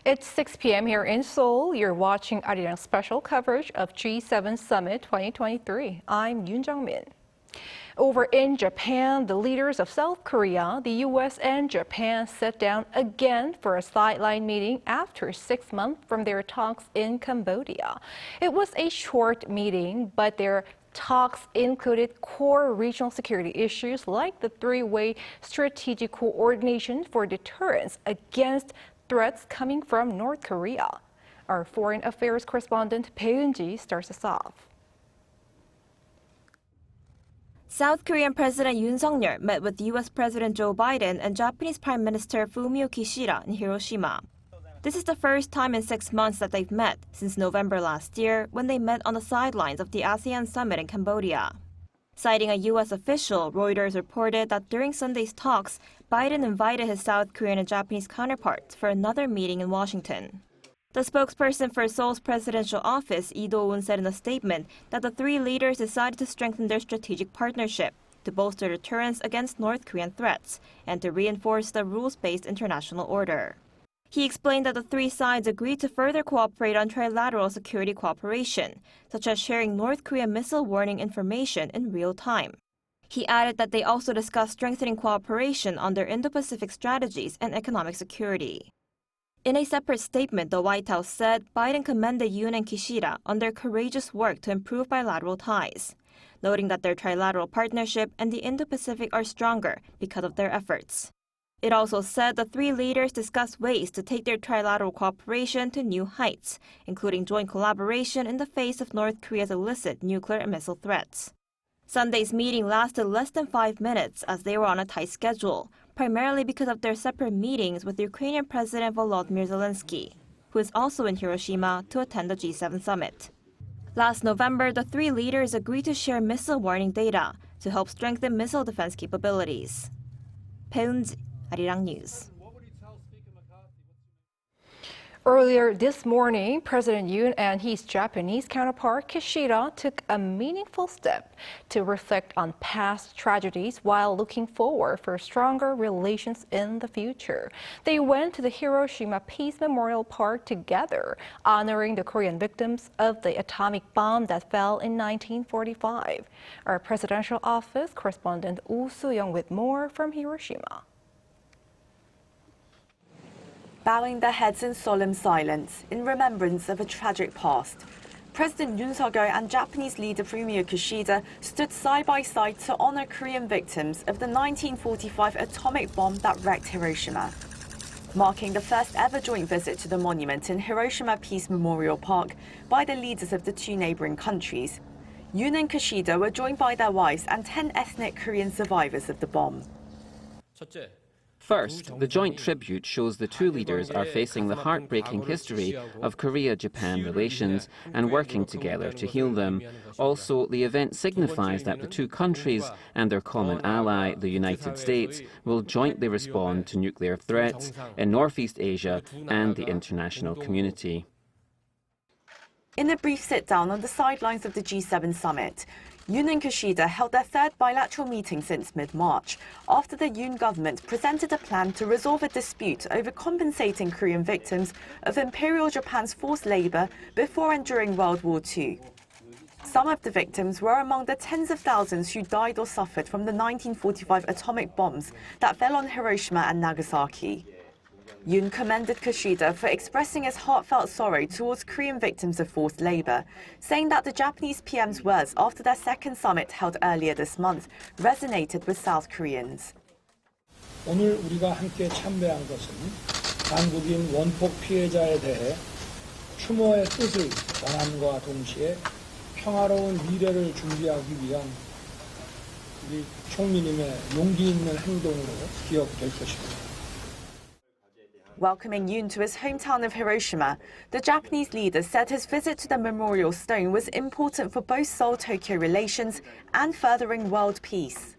It's 6 p.m. here in Seoul. You're watching Arirang special coverage of G7 Summit 2023. I'm Yoon Min. Over in Japan, the leaders of South Korea, the U.S. and Japan sat down again for a sideline meeting after 6 months from their talks in Cambodia. It was a short meeting, but their talks included core regional security issues like the three-way strategic coordination for deterrence against threats coming from North Korea. Our foreign affairs correspondent Bae-eun starts us off. South Korean President Yoon met with U.S. President Joe Biden and Japanese Prime Minister Fumio Kishida in Hiroshima. This is the first time in 6 months that they've met since November last year when they met on the sidelines of the ASEAN summit in Cambodia. Citing a U.S. official, Reuters reported that during Sunday's talks, Biden invited his South Korean and Japanese counterparts for another meeting in Washington. The spokesperson for Seoul's presidential office, Lee Do-woon, said in a statement that the three leaders decided to strengthen their strategic partnership to bolster deterrence against North Korean threats and to reinforce the rules-based international order. He explained that the three sides agreed to further cooperate on trilateral security cooperation, such as sharing North Korean missile warning information in real time. He added that they also discussed strengthening cooperation on their Indo-Pacific strategies and economic security. In a separate statement, the White House said Biden commended Yoon and Kishida on their courageous work to improve bilateral ties, noting that their trilateral partnership and the Indo-Pacific are stronger because of their efforts. It also said the three leaders discussed ways to take their trilateral cooperation to new heights, including joint collaboration in the face of North Korea's illicit nuclear and missile threats. Sunday's meeting lasted less than 5 minutes as they were on a tight schedule, primarily because of their separate meetings with Ukrainian President Volodymyr Zelensky, who is also in Hiroshima to attend the G7 summit. Last November, the three leaders agreed to share missile warning data to help strengthen missile defense capabilities. Bae-eun, Arirang News. Earlier this morning, President Yoon and his Japanese counterpart Kishida took a meaningful step to reflect on past tragedies while looking forward for stronger relations in the future. They went to the Hiroshima Peace Memorial Park together, honoring the Korean victims of the atomic bomb that fell in 1945. Our presidential office correspondent Woo Soo-young with more from Hiroshima. Bowing their heads in solemn silence in remembrance of a tragic past, President Yoon and Japanese leader Fumio Kishida stood side by side to honor Korean victims of the 1945 atomic bomb that wrecked Hiroshima, marking the first ever joint visit to the monument in Hiroshima Peace Memorial Park by the leaders of the two neighboring countries. Yoon and Kishida were joined by their wives and 10 ethnic Korean survivors of the bomb. First, the joint tribute shows the two leaders are facing the heartbreaking history of Korea-Japan relations and working together to heal them. Also, the event signifies that the two countries and their common ally, the United States, will jointly respond to nuclear threats in Northeast Asia and the international community. In a brief sit-down on the sidelines of the G7 summit, Yoon and Kishida held their third bilateral meeting since mid-March, after the Yoon government presented a plan to resolve a dispute over compensating Korean victims of Imperial Japan's forced labor before and during World War II. Some of the victims were among the tens of thousands who died or suffered from the 1945 atomic bombs that fell on Hiroshima and Nagasaki. Yoon commended Kishida for expressing his heartfelt sorrow towards Korean victims of forced labor, saying that the Japanese PM's words after their second summit held earlier this month resonated with South Koreans. 오늘 우리가 함께 참배한 것은 한국인 원폭 피해자에 대해 추모의 뜻을 전함과 동시에 평화로운 미래를 준비하기 위한 우리 총리님의 용기 있는 행동으로 기억될 것입니다. Welcoming Yoon to his hometown of Hiroshima, the Japanese leader said his visit to the memorial stone was important for both Seoul-Tokyo relations and furthering world peace.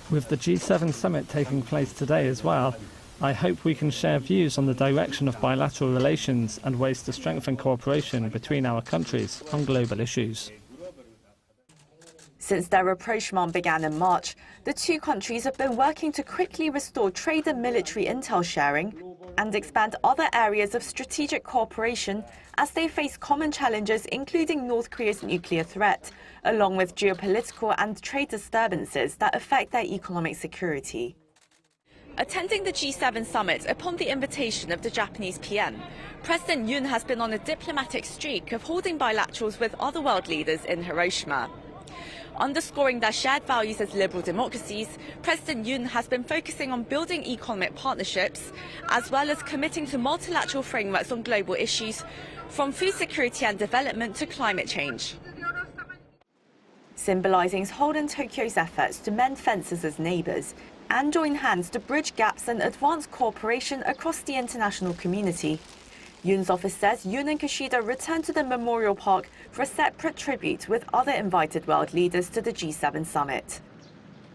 With the G7 summit taking place today as well, I hope we can share views on the direction of bilateral relations and ways to strengthen cooperation between our countries on global issues. Since their rapprochement began in March, the two countries have been working to quickly restore trade and military intel sharing and expand other areas of strategic cooperation as they face common challenges, including North Korea's nuclear threat, along with geopolitical and trade disturbances that affect their economic security. Attending the G7 summit upon the invitation of the Japanese PM, President Yoon has been on a diplomatic streak of holding bilaterals with other world leaders in Hiroshima. Underscoring their shared values as liberal democracies, President Yoon has been focusing on building economic partnerships, as well as committing to multilateral frameworks on global issues, from food security and development to climate change. Symbolizing Seoul and Tokyo's efforts to mend fences as neighbors and join hands to bridge gaps and advance cooperation across the international community. Yoon's office says Yoon and Kishida returned to the Memorial Park for a separate tribute with other invited world leaders to the G7 summit.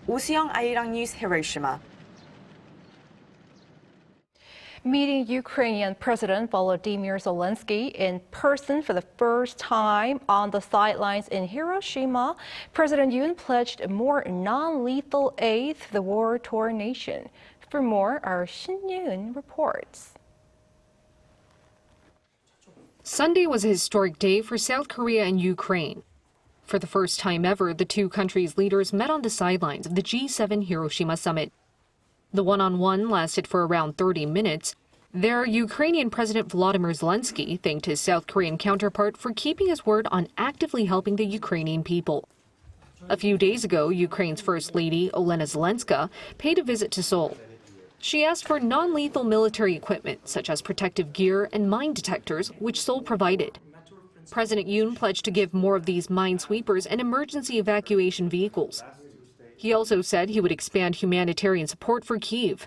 Seong, Arirang News, Hiroshima. Meeting Ukrainian President Volodymyr Zelensky in person for the first time on the sidelines in Hiroshima, President Yoon pledged more non-lethal aid to the war-torn nation. For more, our Shin Yoon reports. Sunday was a historic day for South Korea and Ukraine. For the first time ever, the two countries' leaders met on the sidelines of the G7 Hiroshima summit. The one-on-one lasted for around 30 minutes. There, Ukrainian President Volodymyr Zelensky thanked his South Korean counterpart for keeping his word on actively helping the Ukrainian people. A few days ago, Ukraine's First Lady, Olena Zelenska, paid a visit to Seoul. She asked for non-lethal military equipment, such as protective gear and mine detectors, which Seoul provided. President Yoon pledged to give more of these minesweepers and emergency evacuation vehicles. He also said he would expand humanitarian support for Kyiv.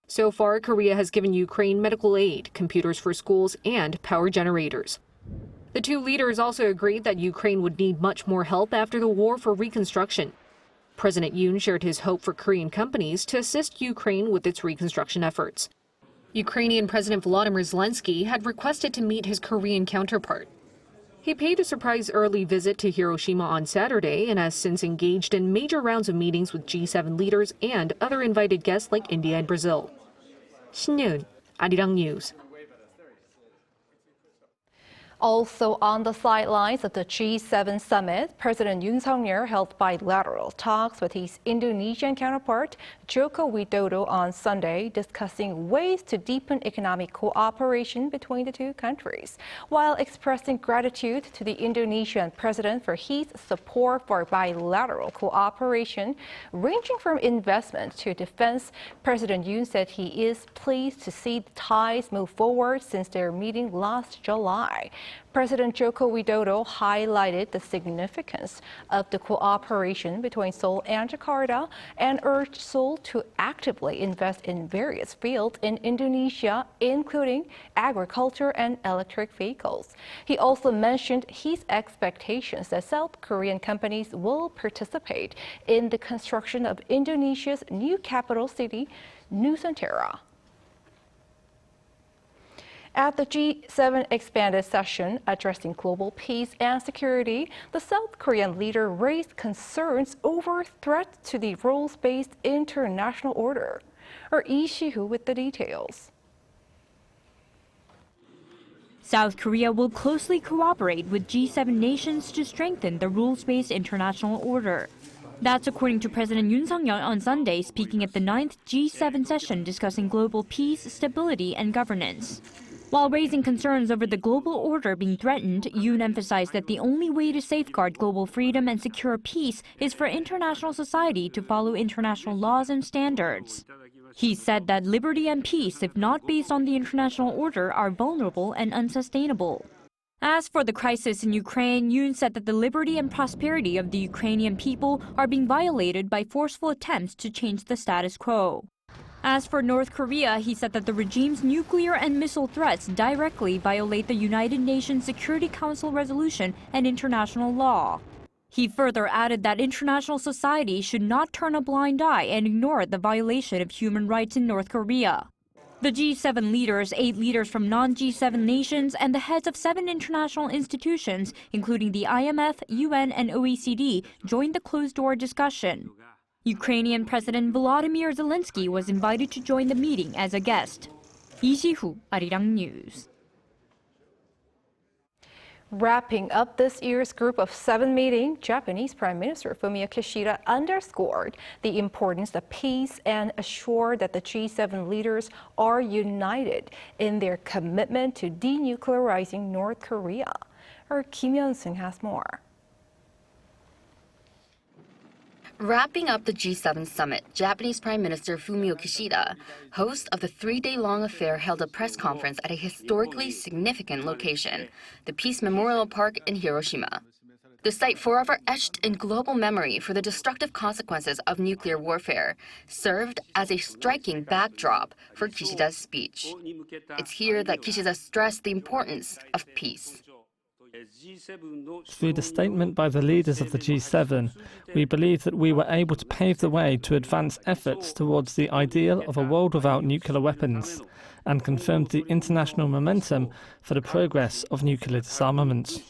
So far, Korea has given Ukraine medical aid, computers for schools, and power generators. The two leaders also agreed that Ukraine would need much more help after the war for reconstruction. President Yoon shared his hope for Korean companies to assist Ukraine with its reconstruction efforts. Ukrainian President Volodymyr Zelensky had requested to meet his Korean counterpart. He paid a surprise early visit to Hiroshima on Saturday and has since engaged in major rounds of meetings with G7 leaders and other invited guests like India and Brazil. Shin Yoon, Arirang News. Also on the sidelines of the G7 summit, President Yoon Suk-yeol held bilateral talks with his Indonesian counterpart, Joko Widodo, on Sunday, discussing ways to deepen economic cooperation between the two countries, while expressing gratitude to the Indonesian president for his support for bilateral cooperation, ranging from investment to defense. President Yoon said he is pleased to see the ties move forward since their meeting last July. President Joko Widodo highlighted the significance of the cooperation between Seoul and Jakarta and urged Seoul to actively invest in various fields in Indonesia, including agriculture and electric vehicles. He also mentioned his expectations that South Korean companies will participate in the construction of Indonesia's new capital city, Nusantara. At the G7 expanded session addressing global peace and security, the South Korean leader raised concerns over threats to the rules-based international order. Our Lee Si-hoo with the details. South Korea will closely cooperate with G7 nations to strengthen the rules-based international order. That's according to President Yoon Suk-yeol on Sunday, speaking at the 9th G7 session discussing global peace, stability, and governance. While raising concerns over the global order being threatened, Yoon emphasized that the only way to safeguard global freedom and secure peace is for international society to follow international laws and standards. He said that liberty and peace, if not based on the international order, are vulnerable and unsustainable. As for the crisis in Ukraine, Yoon said that the liberty and prosperity of the Ukrainian people are being violated by forceful attempts to change the status quo. As for North Korea, he said that the regime's nuclear and missile threats directly violate the United Nations Security Council resolution and international law. He further added that international society should not turn a blind eye and ignore the violation of human rights in North Korea. The G7 leaders, 8 leaders from non-G7 nations, and the heads of 7 international institutions, including the IMF, UN, and OECD, joined the closed-door discussion. Ukrainian President Volodymyr Zelensky was invited to join the meeting as a guest. 이시후, Arirang News. Wrapping up this year's Group of 7 meeting, Japanese Prime Minister Fumio Kishida underscored the importance of peace and assured that the G7 leaders are united in their commitment to denuclearizing North Korea. Our Kim Hyun-sung has more. Wrapping up the G7 summit, Japanese Prime Minister Fumio Kishida, host of the 3-day-long affair, held a press conference at a historically significant location, the Peace Memorial Park in Hiroshima. The site forever etched in global memory for the destructive consequences of nuclear warfare served as a striking backdrop for Kishida's speech. It's here that Kishida stressed the importance of peace. Through the statement by the leaders of the G7, we believe that we were able to pave the way to advance efforts towards the ideal of a world without nuclear weapons, and confirmed the international momentum for the progress of nuclear disarmament.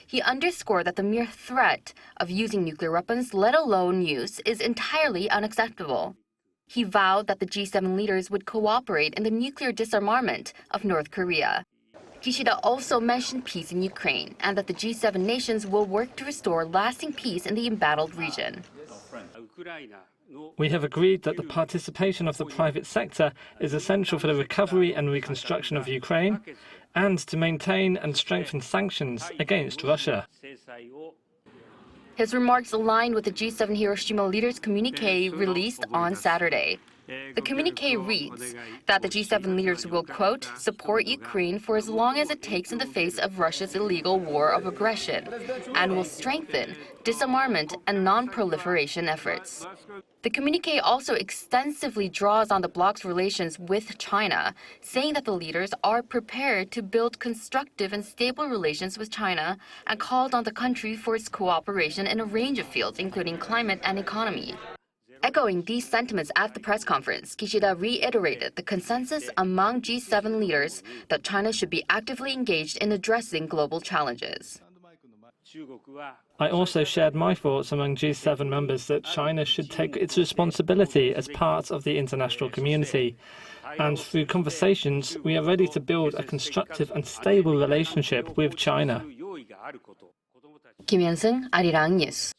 He underscored that the mere threat of using nuclear weapons, let alone use, is entirely unacceptable. He vowed that the G7 leaders would cooperate in the nuclear disarmament of North Korea. Kishida also mentioned peace in Ukraine and that the G7 nations will work to restore lasting peace in the embattled region. We have agreed that the participation of the private sector is essential for the recovery and reconstruction of Ukraine and to maintain and strengthen sanctions against Russia. His remarks aligned with the G7 Hiroshima leaders' communiqué released on Saturday. The communiqué reads that the G7 leaders will, quote, support Ukraine for as long as it takes in the face of Russia's illegal war of aggression, and will strengthen disarmament and non-proliferation efforts. The communiqué also extensively draws on the bloc's relations with China, saying that the leaders are prepared to build constructive and stable relations with China and called on the country for its cooperation in a range of fields, including climate and economy. Echoing these sentiments at the press conference, Kishida reiterated the consensus among G7 leaders that China should be actively engaged in addressing global challenges. I also shared my thoughts among G7 members that China should take its responsibility as part of the international community. And through conversations, we are ready to build a constructive and stable relationship with China. Kim Hyun-sung, Arirang News.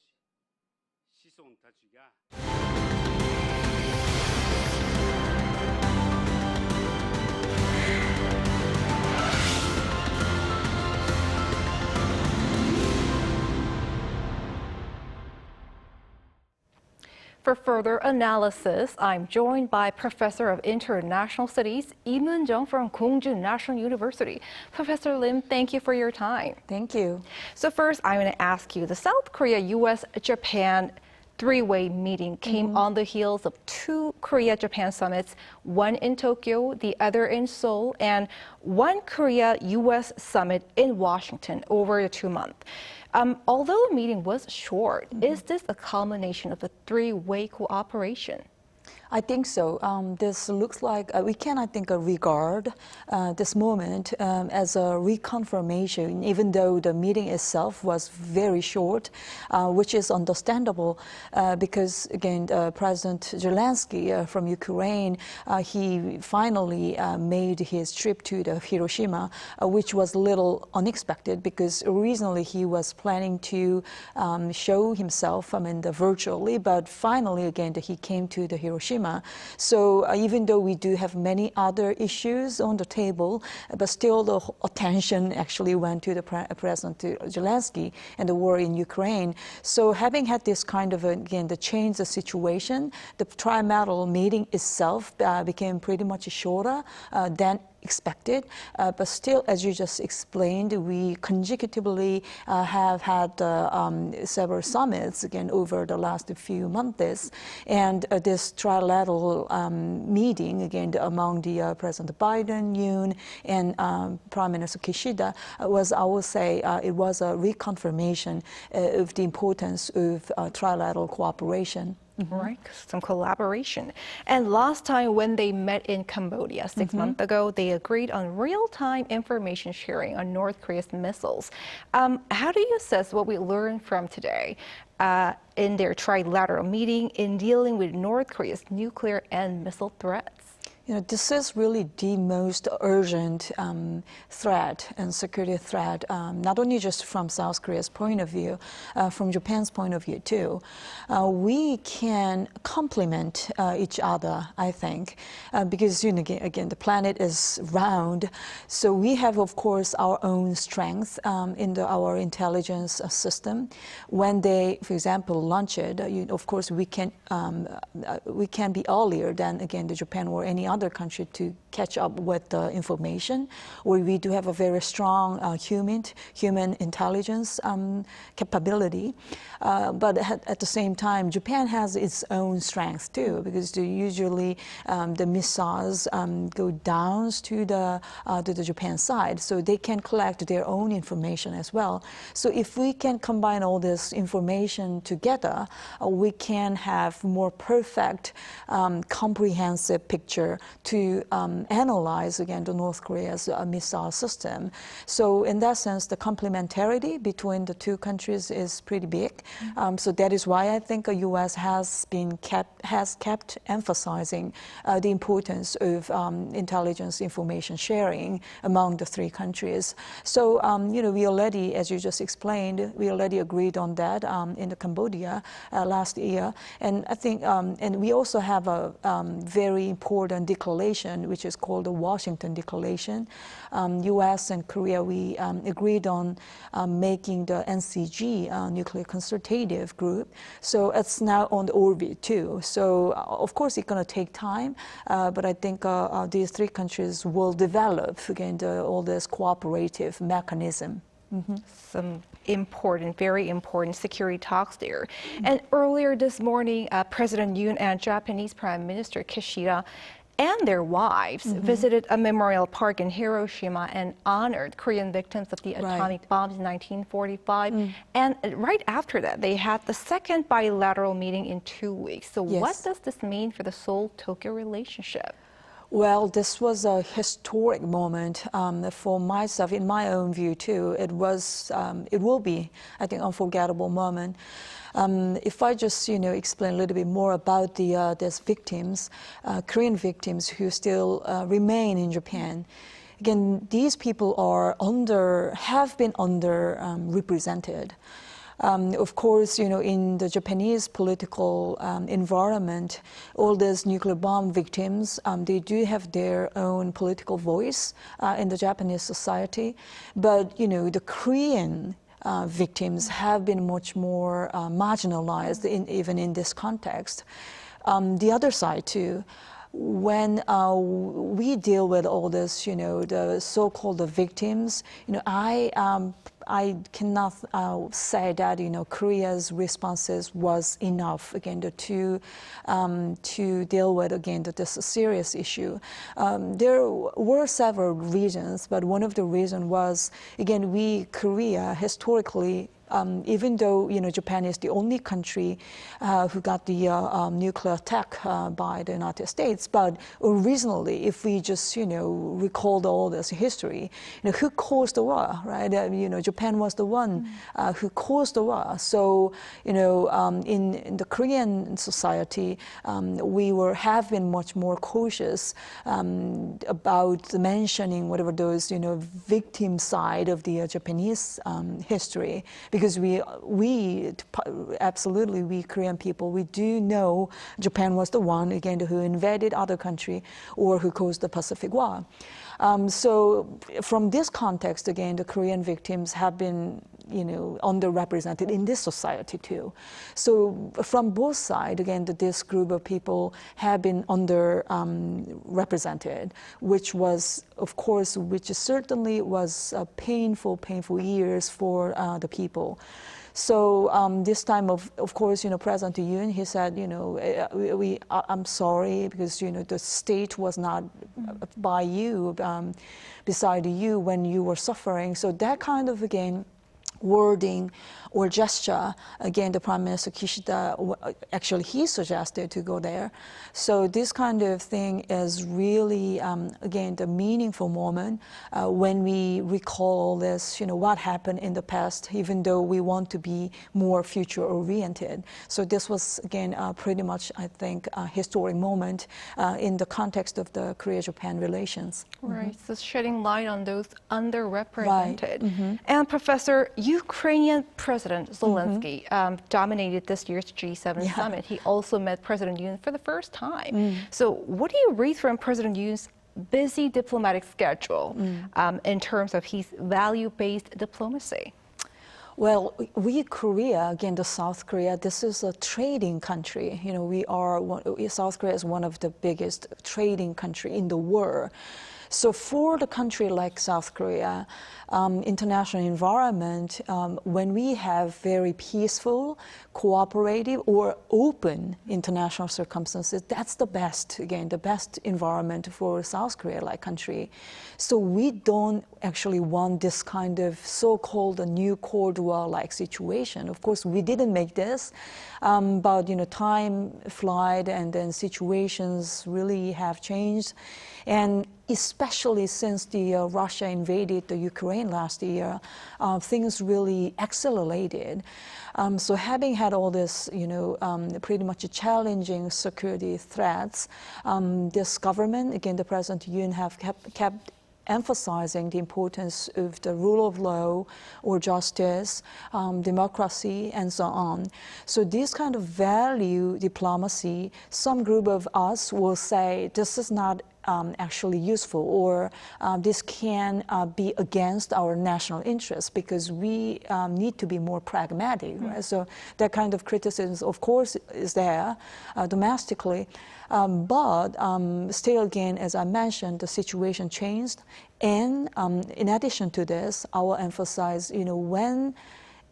For further analysis, I'm joined by Professor of International Studies, Lee Moon-jung from Koongju National University. Professor Lim, thank you for your time. Thank you. So first, I'm going to ask you, the South Korea, U.S., Japan three-way meeting came on the heels of 2 Korea-Japan summits, one in Tokyo, the other in Seoul, and one Korea-U.S. summit in Washington over 2 months. Although the meeting was short, is this a culmination of a 3-way cooperation? I think so. This looks like we can, I think, regard this moment as a reconfirmation, even though the meeting itself was very short, which is understandable because, again, President Zelensky from Ukraine, he finally made his trip to the Hiroshima, which was a little unexpected because originally he was planning to show himself, virtually, but finally, again, he came to the Hiroshima. So even though we do have many other issues on the table, but still the attention actually went to the President Zelensky and the war in Ukraine. So having had this kind of, again, the change the situation, the trilateral meeting itself became pretty much shorter than expected, but still, as you just explained, we consecutively have had several summits again over the last few months, and this trilateral meeting again among the President Biden, Yoon, and Prime Minister Kishida was, I would say, it was a reconfirmation of the importance of trilateral cooperation. Right, some collaboration. And last time when they met in Cambodia 6 months ago, they agreed on real-time information sharing on North Korea's missiles. How do you assess what we learned from today in their trilateral meeting in dealing with North Korea's nuclear and missile threats? This is really the most urgent threat and security threat, not only just from South Korea's point of view, from Japan's point of view too. We can complement each other, I think, because again, the planet is round, so we have, of course, our own strength in our intelligence system. When they, for example, launch it, of course, we can be earlier than again the Japan or any other country to catch up with the information, where we do have a very strong human intelligence capability. But at the same time, Japan has its own strength too, because usually the missiles go down to the Japan side, so they can collect their own information as well. So if we can combine all this information together, we can have more perfect, comprehensive picture to analyze again the North Korea's missile system. So in that sense, the complementarity between the two countries is pretty big. So that is why I think the U.S. has kept emphasizing the importance of intelligence information sharing among the three countries. So we already, as you just explained, we already agreed on that in the Cambodia last year, and I think and we also have a very important declaration, which is called the Washington Declaration. U.S. and Korea, we agreed on making the NCG, Nuclear Consultative Group. So it's now on the orbit too. So of course it's going to take time, but I think these three countries will develop again all this cooperative mechanism. Some important, very important security talks there. And earlier this morning, President Yoon and Japanese Prime Minister Kishida and their wives visited a memorial park in Hiroshima and honored Korean victims of the atomic bombs in 1945. And right after that, they had the second bilateral meeting in 2 weeks. So what does this mean for the Seoul-Tokyo relationship? Well, this was a historic moment for myself, in my own view too. It will be, I think, unforgettable moment. If I just, explain a little bit more about these victims, Korean victims who still remain in Japan. Again, these people have been underrepresented. Of course, in the Japanese political environment, all these nuclear bomb victims, they do have their own political voice in the Japanese society. But, the Korean victims have been much more marginalized, even in this context. The other side, too, when we deal with all this, the so-called victims, I cannot say that Korea's responses was enough again to deal with again this serious issue. There were several reasons, but one of the reasons was again Korea historically. Even though Japan is the only country who got the nuclear attack by the United States, but originally, if we just recall all this history, who caused the war, right? Japan was the one who caused the war. So in the Korean society, we have been much more cautious about mentioning whatever those victim side of the Japanese history. Because we Korean people, we do know Japan was the one, again, who invaded other country or who caused the Pacific War. So from this context, again, the Korean victims have been, underrepresented in this society too. So from both sides, again, this group of people have been underrepresented, which certainly was painful years for the people. So this time, of course, President Yoon, he said, I'm sorry because the state was not by you, beside you when you were suffering. So that kind of again wording or gesture. Again, the Prime Minister Kishida, actually he suggested to go there. So this kind of thing is really, again, the meaningful moment when we recall this, what happened in the past, even though we want to be more future-oriented. So this was, again, pretty much, I think, a historic moment in the context of the Korea-Japan relations. Right, so shedding light on those underrepresented. Right. And Professor, Ukrainian President Zelensky dominated this year's G7 summit. He also met President Yoon for the first time. So what do you read from President Yoon's busy diplomatic schedule in terms of his value-based diplomacy? Well, Korea, again, the South Korea, this is a trading country. South Korea is one of the biggest trading country in the world. So for the country like South Korea, international environment, when we have very peaceful, cooperative, or open international circumstances, that's the best, again, the best environment for South Korea-like country. So we don't actually want this kind of so-called new Cold War-like situation. Of course, we didn't make this, but time flies and then situations really have changed. And especially since Russia invaded the Ukraine last year, things really accelerated. So having had all this, pretty much challenging security threats, this government, again, the President Yoon have kept emphasizing the importance of the rule of law or justice, democracy, and so on. So this kind of value diplomacy, some group of us will say this is not actually useful, or this can be against our national interests because we need to be more pragmatic. Right? So that kind of criticism, of course, is there domestically. But still, again, as I mentioned, the situation changed. And in addition to this, I will emphasize, when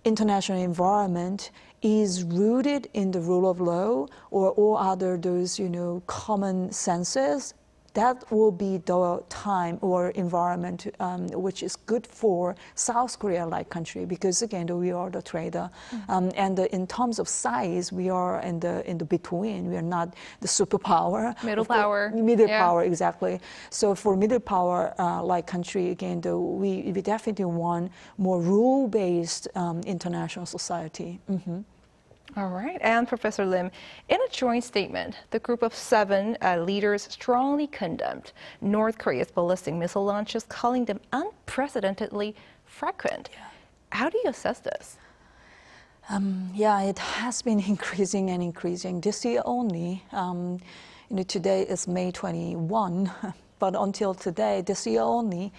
international environment is rooted in the rule of law or all other those, common senses, that will be the time or environment which is good for South Korea-like country, because again, we are the trader, and in terms of size, we are in the between. We are not the superpower. Middle power. Middle power, exactly. So for middle power like country, again, we definitely want more rule-based international society. All right, and Professor Lim, in a joint statement, the group of 7 leaders strongly condemned North Korea's ballistic missile launches, calling them unprecedentedly frequent. How do you assess this? It has been increasing and increasing. This year only, today is May 21, but until today, this year only,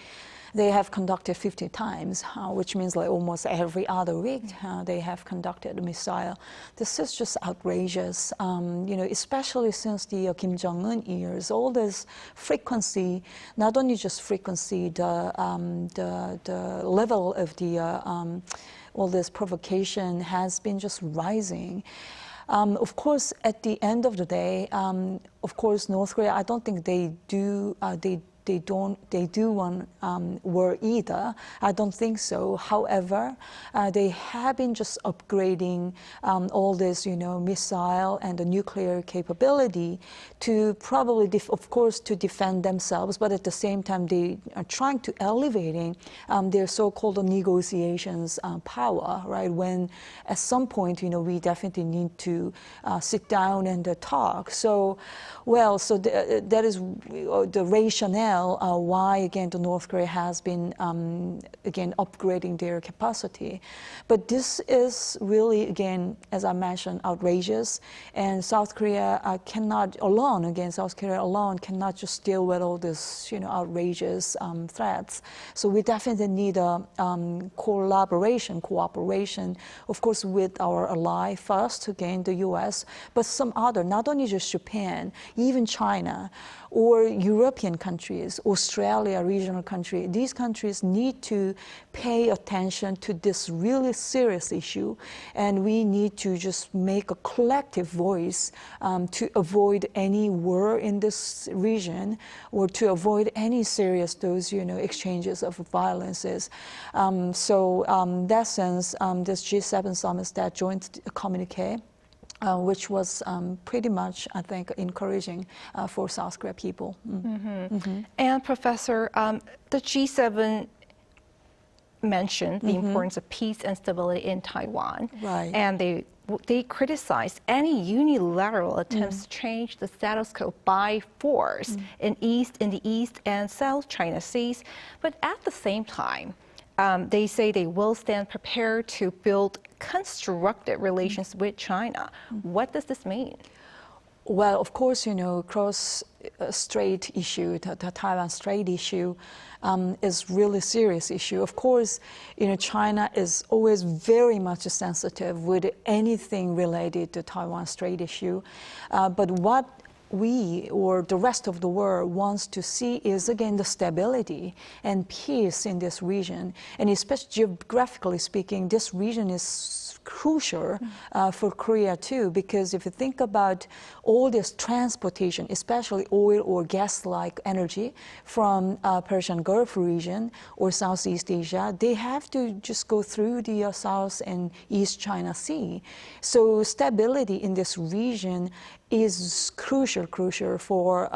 they have conducted 50 times, which means like almost every other week they have conducted a missile. This is just outrageous, especially since the Kim Jong-un years. All this frequency, not only just frequency, the level of all this provocation has been just rising. Of course, at the end of the day, of course, North Korea, I don't think they do want war either. I don't think so. However, they have been just upgrading all this, missile and the nuclear capability to probably, of course, to defend themselves. But at the same time, they are trying to elevating their so-called negotiations power. Right? When at some point, we definitely need to sit down and talk. So, that is the rationale why, again, the North Korea has been, again, upgrading their capacity. But this is really, again, as I mentioned, outrageous. And South Korea cannot just deal with all this, outrageous threats. So we definitely need a cooperation, of course, with our ally first, again, the U.S., but some other, not only just Japan, even China, or European countries, Australia, regional country, these countries need to pay attention to this really serious issue, and we need to just make a collective voice to avoid any war in this region or to avoid any serious exchanges of violences. So in that sense, this G7 summit, that joint communique, which was pretty much, I think, encouraging for South Korea people. And Professor, the G7 mentioned the importance of peace and stability in Taiwan. Right. And they criticized any unilateral attempts to change the status quo by force in the East and South China Seas. But at the same time, they say they will stand prepared to build constructive relations with China. What does this mean? Well, of course, cross-strait issue, the Taiwan Strait issue, is really serious issue. Of course, China is always very much sensitive with anything related to Taiwan Strait issue. But what we or the rest of the world wants to see is, again, the stability and peace in this region. And especially geographically speaking, this region is crucial for Korea too, because if you think about all this transportation, especially oil or gas-like energy from Persian Gulf region or Southeast Asia, they have to just go through the South and East China Sea. So stability in this region is crucial for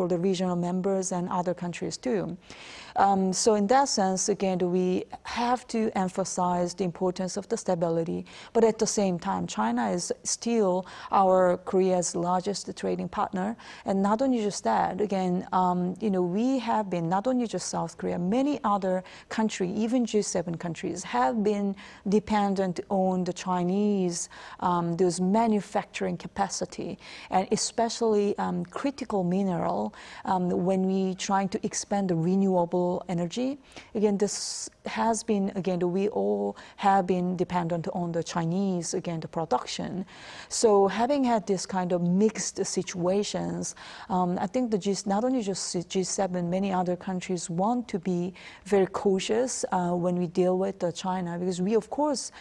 the regional members and other countries too. So in that sense, again, we have to emphasize the importance of the stability. But at the same time, China is still Korea's largest trading partner. And not only just that, again, we have been, not only just South Korea, many other countries, even G7 countries, have been dependent on the Chinese, those manufacturing capacity, and especially critical mineral when we trying to expand the renewable energy. Again, this has been, we all have been dependent on the Chinese, the production. So having had this kind of mixed situations, I think not only just G7, many other countries want to be very cautious when we deal with China, because we, of course,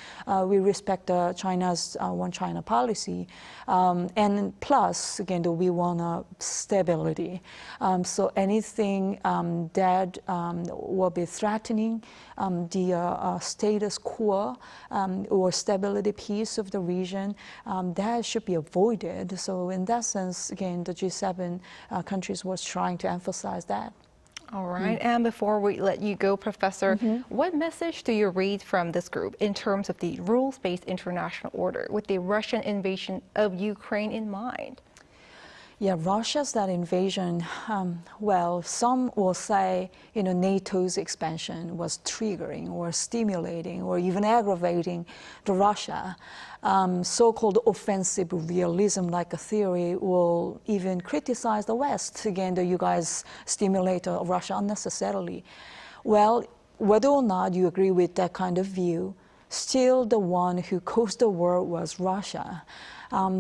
we respect China's One China policy. And plus, we want stability. So anything that will be threatening the status quo or stability, peace of the region, that should be avoided. So in that sense, again, the G7 countries was trying to emphasize that. All right. And before we let you go, Professor, what message do you read from this group in terms of the rules-based international order with the Russian invasion of Ukraine in mind? Yeah, Russia's that invasion, well, some will say, NATO's expansion was triggering or stimulating or even aggravating the Russia. So-called offensive realism like a theory will even criticize the West. Again, that you guys stimulate Russia unnecessarily. Well, whether or not you agree with that kind of view, still the one who caused the war was Russia.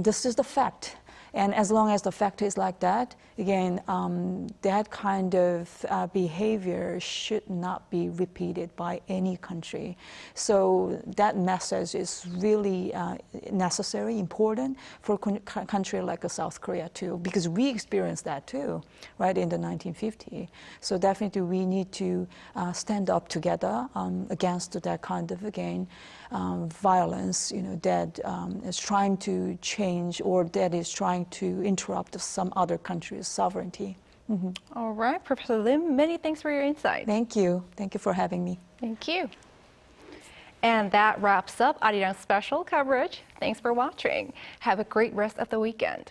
This is the fact. And as long as the fact is like that, again, that kind of behavior should not be repeated by any country. So that message is really necessary, important for a country like South Korea too, because we experienced that too, right, in the 1950s. So definitely we need to stand up together against that kind of, again, violence, that is trying to change or that is trying to interrupt some other country's sovereignty. All right, Professor Lim, many thanks for your insight. Thank you. Thank you for having me. Thank you. And that wraps up Arirang special coverage. Thanks for watching. Have a great rest of the weekend.